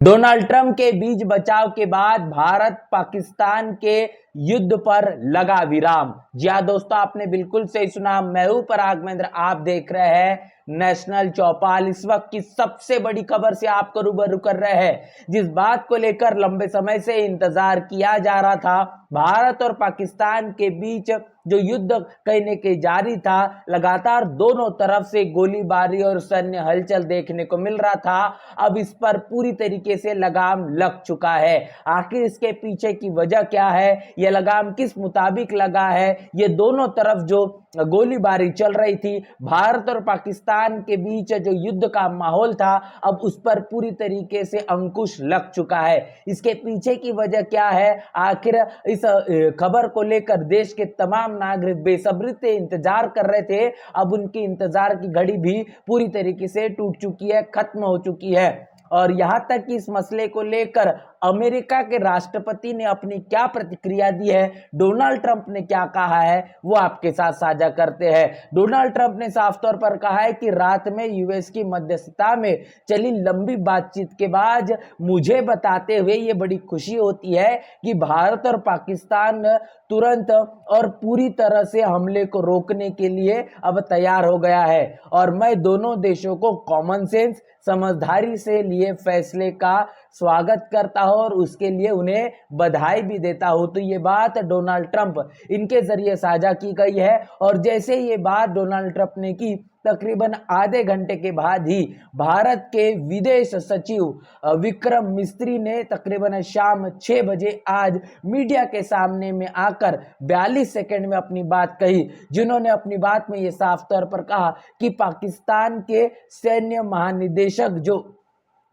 Donald Trump के बीच बचाव के बाद भारत पाकिस्तान के युद्ध पर लगा विराम। जी हाँ दोस्तों, आपने बिल्कुल सही सुना। मैं हूं पराग महेंद्र, आप देख रहे हैं नेशनल चौपाल। इस वक्त की सबसे बड़ी खबर से आपको रूबरू कर रहे हैं, जिस बात को लेकर लंबे समय से इंतजार किया जा रहा था। भारत और पाकिस्तान के बीच जो युद्ध कहने के जारी था, लगातार दोनों तरफ से गोलीबारी और सैन्य हलचल देखने को मिल रहा था। अब इस पर पूरी तरीके से लगाम लग चुका है। आखिर इसके पीछे की वजह क्या है, यह लगाम किस मुताबिक लगा है, ये दोनों तरफ जो गोलीबारी चल रही थी, भारत और पाकिस्तान के बीच जो युद्ध का माहौल था, अब उस पर पूरी तरीके से अंकुश लग चुका है। इसके पीछे की वजह क्या है, आखिर इस खबर को लेकर देश के तमाम नागरिक बेसब्री से इंतजार कर रहे थे। अब उनकी इंतजार की घड़ी भी पूरी तरीके से टूट चुकी है, खत्म हो चुकी है। और यहां तक कि इस मसले को लेकर अमेरिका के राष्ट्रपति ने अपनी क्या प्रतिक्रिया दी है, डोनाल्ड ट्रंप ने क्या कहा है, वो आपके साथ साझा करते हैं। डोनाल्ड ट्रंप ने साफ तौर पर कहा है कि रात में यूएस की मध्यस्थता में चली लंबी बातचीत के बाद मुझे बताते हुए ये बड़ी खुशी होती है कि भारत और पाकिस्तान तुरंत और पूरी तरह से हमले को रोकने के लिए अब तैयार हो गया है। और मैं दोनों देशों को कॉमन सेंस, समझदारी से लिए फैसले का स्वागत करता हूं और उसके लिए उन्हें बधाई भी देता हूं। तो ये बात डोनाल्ड ट्रंप इनके जरिए साझा की गई है। और जैसे ये बात डोनाल्ड ट्रंप ने की, तकरीबन आधे घंटे के बाद ही भारत के विदेश सचिव विक्रम मिस्त्री ने तकरीबन शाम 6 बजे आज मीडिया के सामने में आकर 42 सेकंड में अपनी बात कही, जिन्होंने अपनी बात में ये साफ तौर पर कहा कि पाकिस्तान के सैन्य महानिदेशक जो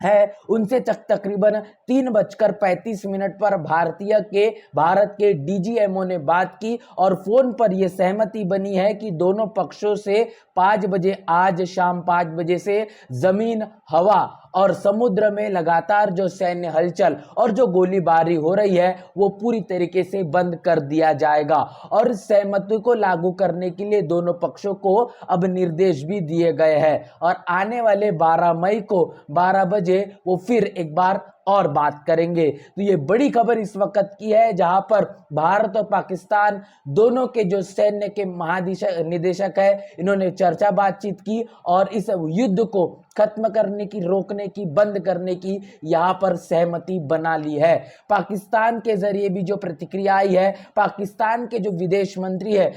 है उनसे तकरीबन 3:35 पर भारत के डीजीएमओ ने बात की और फोन पर यह सहमति बनी है कि दोनों पक्षों से 5 बजे, आज शाम 5 बजे से जमीन, हवा और समुद्र में लगातार जो सैन्य हलचल और जो गोलीबारी हो रही है वो पूरी तरीके से बंद कर दिया जाएगा। और सहमति को लागू करने के लिए दोनों पक्षों को अब निर्देश भी दिए गए हैं और आने वाले 12 मई को 12 बजे वो फिर एक बार और बात करेंगे। तो ये बड़ी खबर इस वक्त की है, जहां पर भारत और पाकिस्तान दोनों के जो सैन्य के महानिदेशक है, इन्होंने चर्चा बातचीत की और इस युद्ध को खत्म करने की, रोकने की, बंद करने की यहां पर सहमति बना ली है। पाकिस्तान के जरिए भी जो प्रतिक्रिया आई है, पाकिस्तान के जो विदेश मंत्री है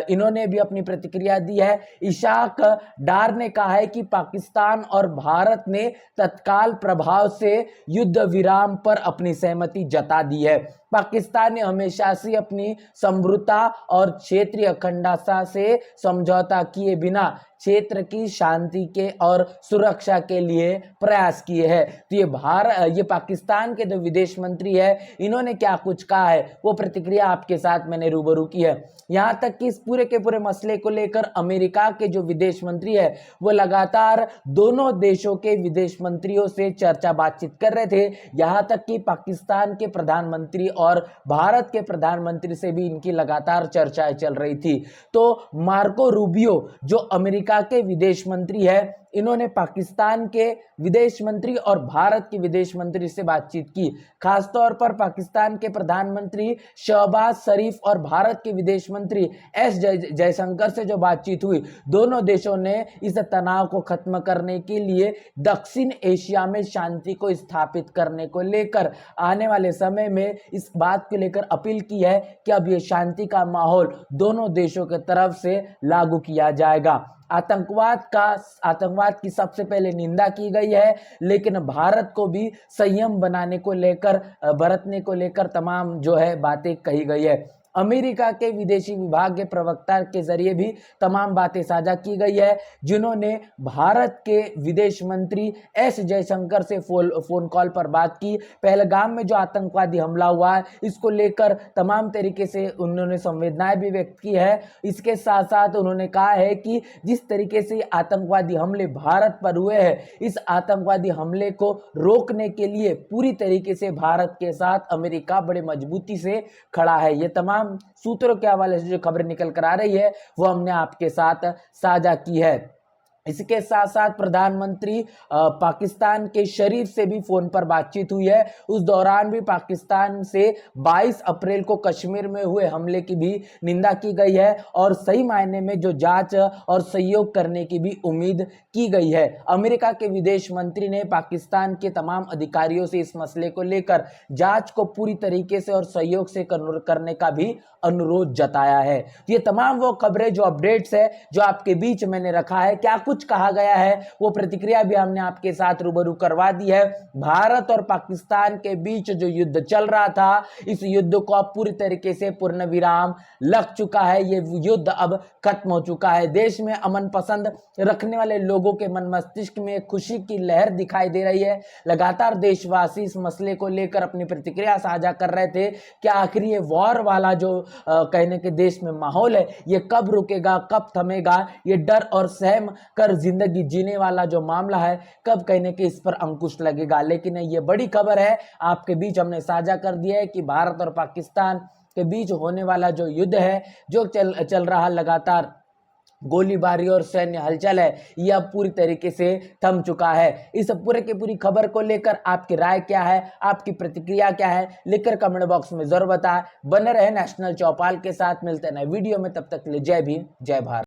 इन्होंने भी अपनी प्रतिक्रिया दी है। इशाक डार ने कहा है कि पाकिस्तान और भारत ने तत्काल प्रभाव से युद्ध विराम पर अपनी सहमति जता दी है। पाकिस्तान ने हमेशा से अपनी समृद्धता और क्षेत्रीय अखंडता से समझौता किए बिना क्षेत्र की शांति के और सुरक्षा के लिए प्रयास किए हैं। तो ये पाकिस्तान के जो विदेश मंत्री है, इन्होंने क्या कुछ कहा है, वो प्रतिक्रिया आपके साथ मैंने रूबरू की है। यहां तक कि इस पूरे के पूरे मसले को लेकर अमेरिका के जो विदेश मंत्री है, वो लगातार दोनों देशों के विदेश मंत्रियों से चर्चा बातचीत कर रहे थे। यहां तक कि पाकिस्तान के प्रधानमंत्री और भारत के प्रधानमंत्री से भी इनकी लगातार चर्चाएं चल रही थी। तो मार्को रूबियो जो अमेरिका के विदेश मंत्री है, इन्होंने पाकिस्तान के विदेश मंत्री और भारत के विदेश मंत्री से बातचीत की। खासतौर पर पाकिस्तान के प्रधानमंत्री शहबाज शरीफ और भारत के विदेश मंत्री एस जयशंकर से जो बातचीत हुई, दोनों देशों ने इस तनाव को खत्म करने के लिए दक्षिण एशिया में शांति को स्थापित करने को लेकर आने वाले समय में इस बात को लेकर अपील की है कि अब ये शांति का माहौल दोनों देशों की तरफ से लागू किया जाएगा। आतंकवाद की सबसे पहले निंदा की गई है, लेकिन भारत को भी संयम बरतने को लेकर तमाम जो है बातें कही गई है। अमेरिका के विदेशी विभाग के प्रवक्ता के जरिए भी तमाम बातें साझा की गई है, जिन्होंने भारत के विदेश मंत्री एस जयशंकर से फोन कॉल पर बात की। पहलगाम में जो आतंकवादी हमला हुआ है, इसको लेकर तमाम तरीके से उन्होंने संवेदनाएं भी व्यक्त की है। इसके साथ साथ उन्होंने कहा है कि जिस तरीके से आतंकवादी हमले भारत पर हुए हैं, इस आतंकवादी हमले को रोकने के लिए पूरी तरीके से भारत के साथ अमेरिका बड़े मजबूती से खड़ा है। ये तमाम सूत्रों के हवाले से जो खबर निकल कर आ रही है, वो हमने आपके साथ साझा की है। इसके साथ साथ प्रधानमंत्री पाकिस्तान के शरीफ से भी फोन पर बातचीत हुई है। उस दौरान भी पाकिस्तान से 22 अप्रैल को कश्मीर में हुए हमले की भी निंदा की गई है और सही मायने में जो जांच और सहयोग करने की भी उम्मीद की गई है। अमेरिका के विदेश मंत्री ने पाकिस्तान के तमाम अधिकारियों से इस मसले को लेकर जांच को पूरी तरीके से और सहयोग से करने का भी अनुरोध जताया है। ये तमाम वो खबरें जो अपडेट्स है जो आपके बीच मैंने रखा है, क्या कुछ कहा गया है वो प्रतिक्रिया भी हमने आपके साथ रूबरू करवा दी है। भारत और पाकिस्तान के बीच जो युद्ध चल रहा था, इस युद्ध को अब पूरी तरीके से पूर्ण विराम लग चुका है। ये युद्ध अब खत्म हो चुका है। देश में अमन पसंद रखने वाले लोगों के मन मस्तिष्क में खुशी की लहर दिखाई दे रही है। लगातार देशवासी इस मसले को लेकर अपनी प्रतिक्रिया साझा कर रहे थे कि आखिर ये वॉर वाला जो कहने के देश में माहौल है ये कब रुकेगा, कब थमेगा, ये डर और सहम कर जिंदगी जीने वाला जो मामला है कब कहने के इस पर अंकुश लगेगा। लेकिन ये बड़ी खबर है आपके बीच हमने साझा कर दिया है कि भारत और पाकिस्तान के बीच होने वाला जो युद्ध है, जो चल रहा लगातार गोलीबारी और सैन्य हलचल है, यह पूरी तरीके से थम चुका है। इस पूरे की पूरी खबर को लेकर आपकी राय क्या है, आपकी प्रतिक्रिया क्या है, लिखकर कमेंट बॉक्स में जरूर बताएं। बने रहे नेशनल चौपाल के साथ, मिलते हैं नए वीडियो में, तब तक के लिए जय भीम जय भारत।